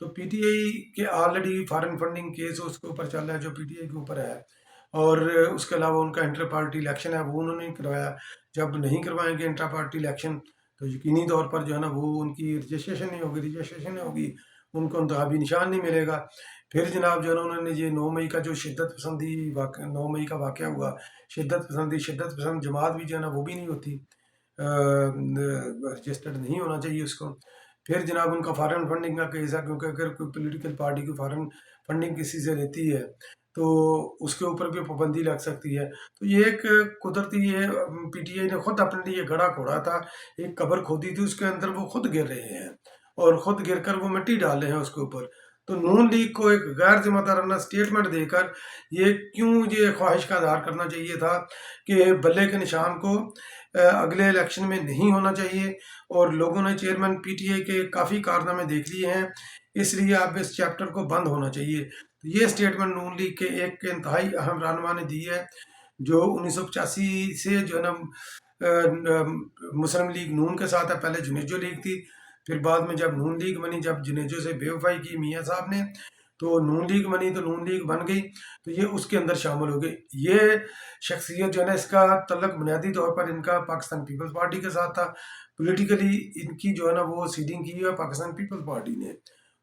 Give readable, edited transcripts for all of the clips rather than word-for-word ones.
تو P T I کے already foreign funding case اس کے اوپر چل رہا ہے جو پی ٹی آئی کے اوپر ہے، اور اس کے علاوہ ان کا انٹر پارٹی الیکشن ہے وہ انہوں نے کروایا. جب نہیں کروائیں گے انٹر پارٹی الیکشن تو یقینی طور پر جو ہے نا وہ ان کی رجسٹریشن نہیں ہوگی، ان کو انتخابی نشان نہیں ملے گا. پھر جناب جو ہے نا انہوں نے یہ 9 مئی کا جو شدت پسندی 9 مئی کا واقعہ ہوا، شدت پسند جماعت بھی جو ہے نا وہ بھی نہیں ہوتی، رجسٹرڈ نہیں ہونا چاہیے اس کو. پھر جناب ان کا فارن فنڈنگ کا کیس ہے، کیونکہ اگر کوئی پولیٹیکل پارٹی کو فارن فنڈنگ کسی سے لیتی ہے تو اس کے اوپر بھی پابندی لگ سکتی ہے. تو یہ ایک قدرتی پی ٹی آئی نے خود اپنے لیے گڑھا کھوڑا تھا، ایک قبر کھودی تھی، اس کے اندر وہ خود گر رہے ہیں اور خود گر کر وہ مٹی ڈال رہے ہیں اس کے اوپر. تو نون لیگ کو ایک غیر ذمہ دارانہ اسٹیٹمنٹ دے کر یہ خواہش کا اظہار کرنا چاہیے تھا کہ بلے کے نشان کو اگلے الیکشن میں نہیں ہونا چاہیے، اور لوگوں نے چیئرمین پی ٹی آئی کے کافی کارنامے دیکھ لیے ہیں، اس لیے اب اس چیپٹر کو بند ہونا چاہیے. یہ اسٹیٹمنٹ نون لیگ کے ایک انتہائی اہم رہنما نے دی ہے، جو 1985 سے جو ہے نا مسلم لیگ نون کے ساتھ ہے. پہلے جنیجو لیگ تھی، پھر بعد میں جب نون لیگ بنی، جب جنیجو سے بے وفائی کی میاں صاحب نے تو نون لیگ بنی، تو نون لیگ بن گئی تو یہ اس کے اندر شامل ہو گئی. یہ شخصیت جو ہے نا اس کا تعلق بنیادی طور پر ان کا پاکستان پیپلز پارٹی کے ساتھ تھا. پولیٹیکلی ان کی جو ہے نا وہ سیڈنگ کی ہے پاکستان پیپلز پارٹی نے،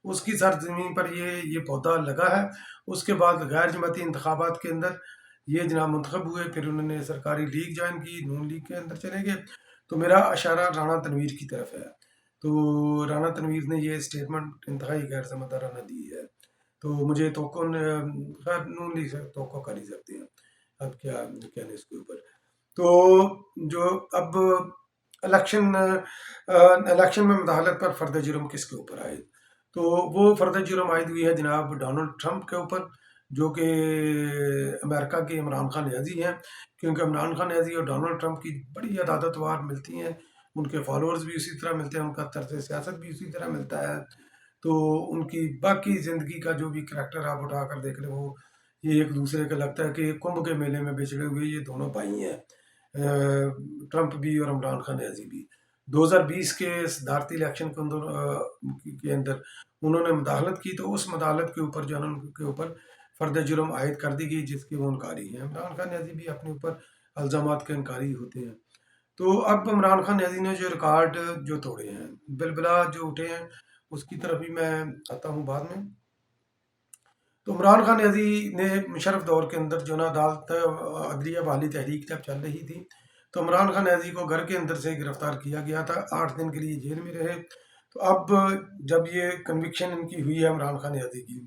اس کی سرزمین پر یہ پودا لگا ہے. اس کے بعد غیر جماعتی انتخابات کے اندر یہ جناب منتخب ہوئے، پھر انہوں نے سرکاری لیگ جوائن کی، نون لیگ کے اندر چلے گئے. تو میرا اشارہ رانا تنویر کی طرف ہے. تو رانا تنویر نے یہ اسٹیٹمنٹ انتہائی غیر ذمہ دارانہ دی ہے. تو مجھے خیر نون لیگ سے توقع کر ہی سکتے ہیں، اب کیا کہنے اس کے اوپر. تو جو اب الیکشن میں مداخلت پر فرد جرم کس کے اوپر آئے، تو وہ فرد جرم عائد ہوئی ہے جناب ڈونلڈ ٹرمپ کے اوپر، جو کہ امریکہ کے عمران خان نیازی ہیں. کیونکہ عمران خان نیازی اور ڈونلڈ ٹرمپ کی بڑی عدادت وار ملتی ہیں، ان کے فالورز بھی اسی طرح ملتے ہیں، ان کا طرز سیاست بھی اسی طرح ملتا ہے. تو ان کی باقی زندگی کا جو بھی کریکٹر آپ اٹھا کر دیکھ لیں، وہ یہ ایک دوسرے کا لگتا ہے کہ کمبھ کے میلے میں بچھڑے ہوئے یہ دونوں بھائی ہیں، ٹرمپ بھی اور عمران خان نیازی بھی. 2020 کے صدارتی الیکشن کے اندر انہوں نے مداخلت کی، تو اس مداخلت کے اوپر جو ان کے اوپر فرد جرم عائد کر دی گئی، جس کی وہ انکاری ہیں. عمران خان نیازی بھی اپنے اوپر الزامات کے انکاری ہوتے ہیں. تو اب عمران خان نیازی نے جو ریکارڈ جو توڑے ہیں، بلبلا جو اٹھے ہیں، اس کی طرف بھی میں آتا ہوں بعد میں. تو عمران خان نیازی نے مشرف دور کے اندر جو نا عدالت عدلیہ بحالی تحریک جب چل رہی تھی، تو عمران خان نیازی کو گھر کے اندر سے گرفتار کیا گیا تھا، 8 دن کے لیے جیل میں رہے. تو اب جب یہ کنوکشن ان کی ہوئی ہے عمران خان نیازی کی،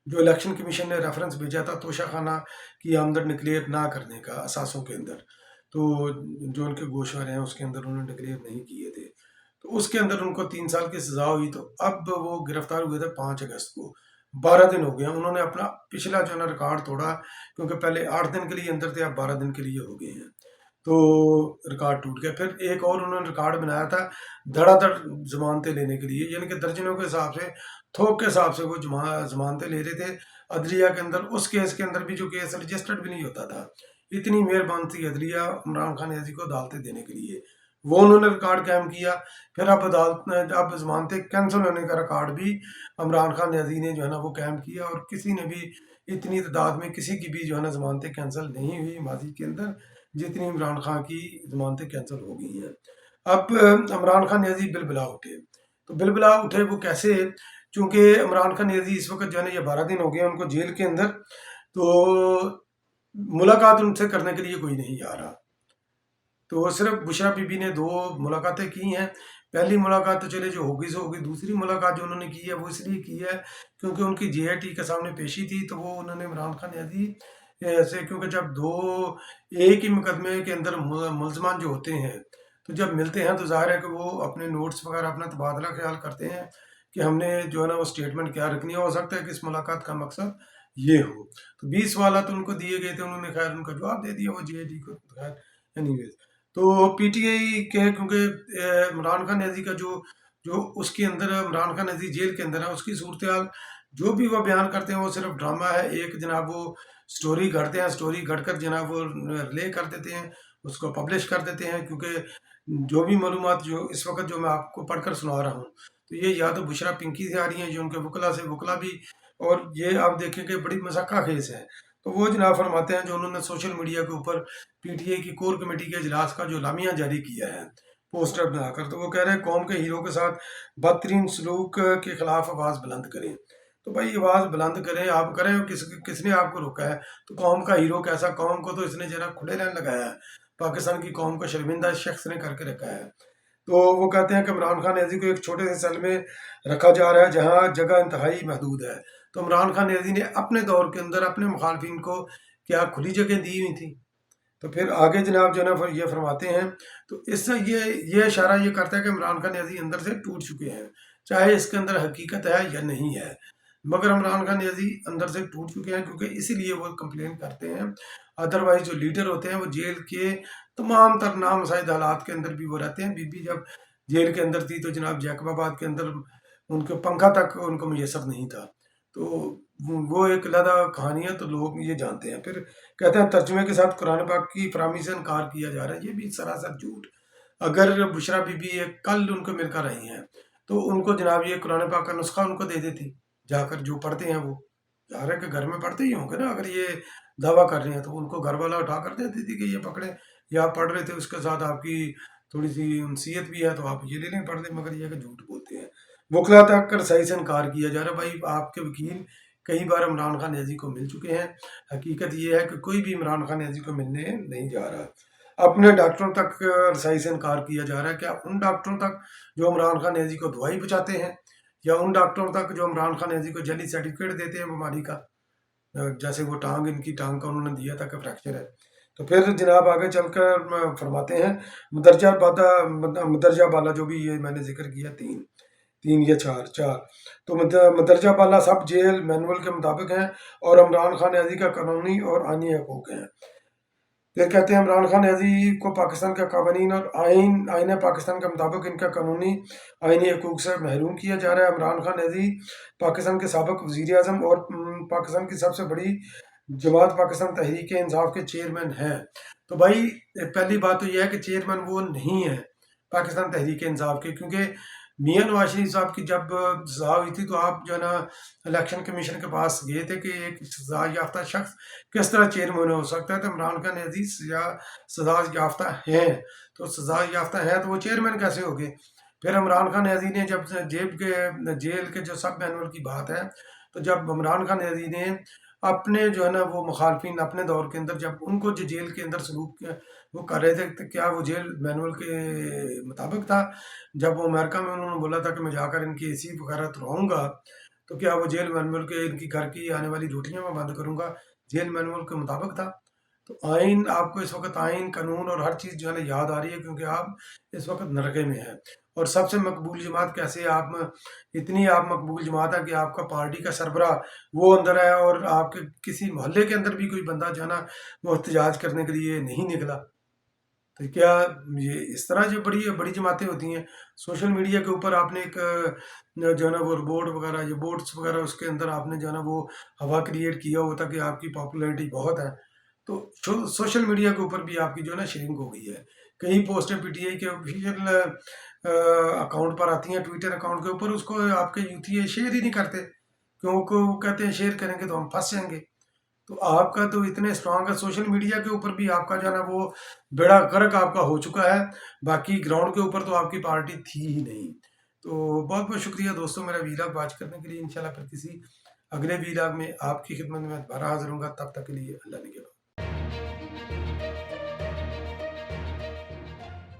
جو الیکشن کمیشن نے ریفرنس بھیجا تھا توشہ خانہ کی آمدن ڈکلیئر نہ کرنے کا اثاثوں کے اندر، تو جو ان کے گوشوارے ہیں اس کے اندر انہوں نے ڈکلیئر نہیں کیے تھے، تو اس کے اندر ان کو 3 سال کی سزا ہوئی. تو اب وہ گرفتار ہوئے تھے 5 اگست کو، 12 دن ہو گئے ہیں. انہوں نے اپنا پچھلا جو ہے نا ریکارڈ توڑا، کیونکہ پہلے 8 دن کے لیے اندر تھے، اب 12 دن کے لیے ہو گئے ہیں، تو ریکارڈ ٹوٹ گیا. پھر ایک اور انہوں نے ریکارڈ بنایا تھا دھڑا دھڑ ضمانتیں لینے کے لیے، یعنی کہ درجنوں کے حساب سے، تھوک کے حساب سے وہ ضمانتیں لے رہے تھے عدلیہ کے اندر. اس کیس کے اندر بھی جو کیس رجسٹرڈ بھی نہیں ہوتا تھا، اتنی مہربان تھی عدلیہ عمران خان نیازی کو عدالتیں دینے کے لیے، وہ انہوں نے ریکارڈ قائم کیا. پھر اب عدالت نے اب ضمانتیں کینسل ہونے کا ریکارڈ بھی عمران خان نیازی نے جو ہے نا وہ قائم کیا، اور کسی نے بھی اتنی تعداد میں کسی کی بھی جو ہے نا ضمانتیں کینسل نہیں ہوئی ماضی کے اندر جتنی عمران خان کی ضمانتیں کینسل ہو گئی ہیں. اب عمران خان نیازی بلبلا اٹھے، تو بلبلا اٹھے وہ کیسے؟ چونکہ عمران خان نیازی اس وقت جو ہے نا یہ 12 دن ہو گئے ان کو جیل کے اندر، تو ملاقات ان سے کرنے کے لیے کوئی نہیں آ رہا. تو صرف بشرا بی بی نے 2 ملاقاتیں کی ہیں. پہلی ملاقات تو چلے جو ہوگی سو ہوگی، دوسری ملاقات جو انہوں نے کی ہے وہ اس لیے کی ہے کیونکہ ان کی جے آئی ٹی کے سامنے پیشی تھی. تو وہ انہوں نے عمران خان نیازی سے، کیونکہ جب 2 ایک ہی مقدمے کے اندر ملزمان جو ہوتے ہیں تو جب ملتے ہیں تو ظاہر ہے کہ وہ اپنے نوٹس وغیرہ اپنا تبادلہ خیال کرتے ہیں کہ ہم نے جو ہے نا وہ اسٹیٹمنٹ کیا رکھنی ہے. ہو سکتا ہے کہ اس ملاقات کا مقصد یہ ہو. تو 20 سوالات ان کو دیے گئے تھے، انہوں نے خیر ان کا جواب دے دیا وہ جے آئی ٹی کو. خیر اینی ویز، تو پی ٹی آئی کے، کیونکہ عمران خان نیازی کا جو اس کے اندر عمران خان نیازی جیل کے اندر ہے، اس کی صورتحال جو بھی وہ بیان کرتے ہیں وہ صرف ڈرامہ ہے. ایک جناب وہ سٹوری گھڑتے ہیں، سٹوری گھڑ کر جناب وہ ریلے کر دیتے ہیں، اس کو پبلش کر دیتے ہیں. کیونکہ جو بھی معلومات جو اس وقت جو میں آپ کو پڑھ کر سنا رہا ہوں، تو یہ یا تو بشرا پنکی سے آ رہی ہیں، جو ان کے وکلا سے، وکلا بھی، اور یہ آپ دیکھیں کہ بڑی مذاکرہ خیز ہے۔ تو وہ جناب فرماتے ہیں جو انہوں نے سوشل میڈیا کے اوپر پی ٹی آئی کی کور کمیٹی کے اجلاس کا جو اعلامیہ جاری کیا ہے پوسٹر بنا کر، تو وہ کہہ رہے ہیں قوم کے ہیرو کے ساتھ بدترین سلوک کے خلاف آواز بلند کریں۔ تو بھائی آواز بلند کریں، آپ کریں، کس نے آپ کو روکا ہے؟ تو قوم کا ہیرو کیسا؟ قوم کو تو اس نے جناب کھلے رن لگایا ہے، پاکستان کی قوم کو شرمندہ اس شخص نے کر کے رکھا ہے۔ تو وہ کہتے ہیں کہ عمران خان نیازی کو ایک چھوٹے سے سیل میں رکھا جا رہا ہے جہاں جگہ انتہائی محدود ہے۔ تو عمران خان نیازی نے اپنے دور کے اندر اپنے مخالفین کو کیا کھلی جگہ دی ہوئی تھی؟ تو پھر آگے جناب جو ہے نا یہ فرماتے ہیں، تو اس سے یہ اشارہ یہ کرتا ہے کہ عمران خان نیازی اندر سے ٹوٹ چکے ہیں، چاہے اس کے اندر حقیقت ہے یا نہیں ہے، مگر عمران خان نیازی اندر سے ٹوٹ چکے ہیں، کیونکہ اسی لیے وہ کمپلین کرتے ہیں۔ ادروائز جو لیڈر ہوتے ہیں وہ جیل کے تمام تر نامساعد حالات کے اندر بھی وہ رہتے ہیں۔ بی بی جب جیل کے اندر تھی تو جناب جیکب آباد کے اندر ان کے پنکھا تک ان کو میسر نہیں تھا، تو وہ ایک علیحدہ کہانی ہے، تو لوگ یہ جانتے ہیں۔ پھر کہتے ہیں ترجمے کے ساتھ قرآن پاک کی فراہمی سے انکار کیا جا رہا ہے، یہ بھی سراسر جھوٹ۔ اگر بشرا بی بی کل ان کو مل کر رہی ہیں تو ان کو جناب یہ قرآن پاک کا نسخہ ان کو دے دیتی، جا کر جو پڑھتے ہیں وہ ظاہر ہے کہ گھر میں پڑھتے ہی ہوں گے نا، اگر یہ دعویٰ کر رہے ہیں تو ان کو گھر والا اٹھا کر دیتی تھی کہ یہ پکڑے، یا آپ پڑھ رہے تھے اس کے ساتھ آپ کی تھوڑی سی انسیت بھی ہے تو آپ یہ لے لیں پڑھ لیں، مگر یہ کہ جھوٹ بولتے ہیں۔ وکلا تک کر صحیح سے انکار کیا جا رہا ہے۔ بھائی آپ کے وکیل کئی بار عمران خان نیازی کو مل چکے ہیں، حقیقت یہ ہے کہ کوئی بھی عمران خان نیازی کو ملنے نہیں جا رہا۔ اپنے ڈاکٹروں تک رسائی سے انکار کیا جا رہا ہے، کیا ان ڈاکٹروں تک جو عمران خان نیازی کو دوائی پہنچاتے ہیں، یا ان ڈاکٹروں تک جو عمران خان نیازی کو جعلی سرٹیفکیٹ دیتے ہیں بیماری کا، جیسے وہ ٹانگ، ان کی ٹانگ کا انہوں نے دیا تھا کہ فریکچر ہے۔ تو پھر جناب آگے چل کر فرماتے ہیں مدرجہ بالا جو بھی یہ میں نے ذکر کیا تین یا چار، تو مدرجہ بالا سب جیل مینول کے مطابق ہیں اور عمران خان نیازی کا قانونی اور آئینی حقوق ہیں۔ پھر کہتے ہیں عمران خان نیازی کو پاکستان کے قوانین اور آئین پاکستان کے مطابق ان کا قانونی آئینی حقوق سے محروم کیا جا رہا ہے۔ عمران خان نیازی پاکستان کے سابق وزیر اعظم اور پاکستان کی سب سے بڑی جماعت پاکستان تحریک انصاف کے چیئرمین ہیں۔ تو بھائی پہلی بات تو یہ ہے کہ چیئرمین وہ نہیں ہے پاکستان تحریک انصاف کے، کیونکہ میاں نواز شریف صاحب کی جب سزا ہوئی تھی تو آپ جو ہے نا الیکشن کمیشن کے پاس گئے تھے کہ ایک سزا یافتہ شخص کس طرح چیئرمین ہو سکتا ہے؟ تو عمران خان نیازی سزا یافتہ ہیں، تو سزا یافتہ ہیں تو وہ چیئرمین کیسے ہو گئے؟ پھر عمران خان نیازی نے جب جیل کے جو سب مینول کی بات ہے، تو جب عمران خان نیازی نے اپنے جو ہے نا وہ مخالفین اپنے دور کے اندر جب ان کو جو جیل کے اندر سلوک وہ کر رہے تھے، تو کیا وہ جیل مینول کے مطابق تھا؟ جب وہ امریکہ میں انہوں نے بولا تھا کہ میں جا کر ان کی اے سی وغیرہ ترواؤں گا، تو کیا وہ جیل مینول کے ان کی گھر کی آنے والی روٹیاں میں بند کروں گا جیل مینول کے مطابق تھا؟ تو آئین آپ کو اس وقت آئین قانون اور ہر چیز جو ہے نا یاد آ رہی ہے، کیونکہ آپ اس وقت نرغے میں ہیں۔ اور سب سے مقبول جماعت کیسے اتنی آپ مقبول جماعت ہے کہ آپ کا پارٹی کا سربراہ وہ اندر ہے اور آپ کے کسی محلے کے اندر بھی کوئی بندہ جو ہے نا وہ احتجاج کرنے کے لیے نہیں نکلا۔ تو کیا یہ اس طرح جو بڑی جماعتیں ہوتی ہیں؟ سوشل میڈیا کے اوپر آپ نے ایک جو ہے نا وہ روبوٹ وغیرہ یا بوٹس وغیرہ اس کے اندر آپ نے جو ہے نا وہ ہوا کریٹ کیا ہوتا کہ آپ کی پاپولیرٹی بہت ہے، تو سوشل میڈیا کے اوپر بھی آپ کی جو ہے نا شرنک ہو گئی ہے۔ کئی پوسٹیں پی ٹی آئی کے آفیشیل اکاؤنٹ پر آتی ہیں، ٹویٹر اکاؤنٹ کے اوپر، اس کو آپ کے یوتھی شیئر ہی نہیں کرتے، کیونکہ وہ کہتے ہیں شیئر کریں گے تو ہم پھنس جائیں گے۔ تو آپ کا تو اتنے اسٹرانگ ہے، سوشل میڈیا کے اوپر بھی آپ کا جو ہے نا وہ بیڑا غرق آپ کا ہو چکا ہے، باقی گراؤنڈ کے اوپر تو آپ کی پارٹی تھی ہی نہیں۔ تو بہت بہت شکریہ دوستوں میرا ویلاگ واچ کرنے کے لیے۔ انشاءاللہ پھر کسی اگلے ویلاگ میں آپ کی خدمت میں دوبارہ حاضر ہوں گا، تب تک کے لیے اللہ نگہبان۔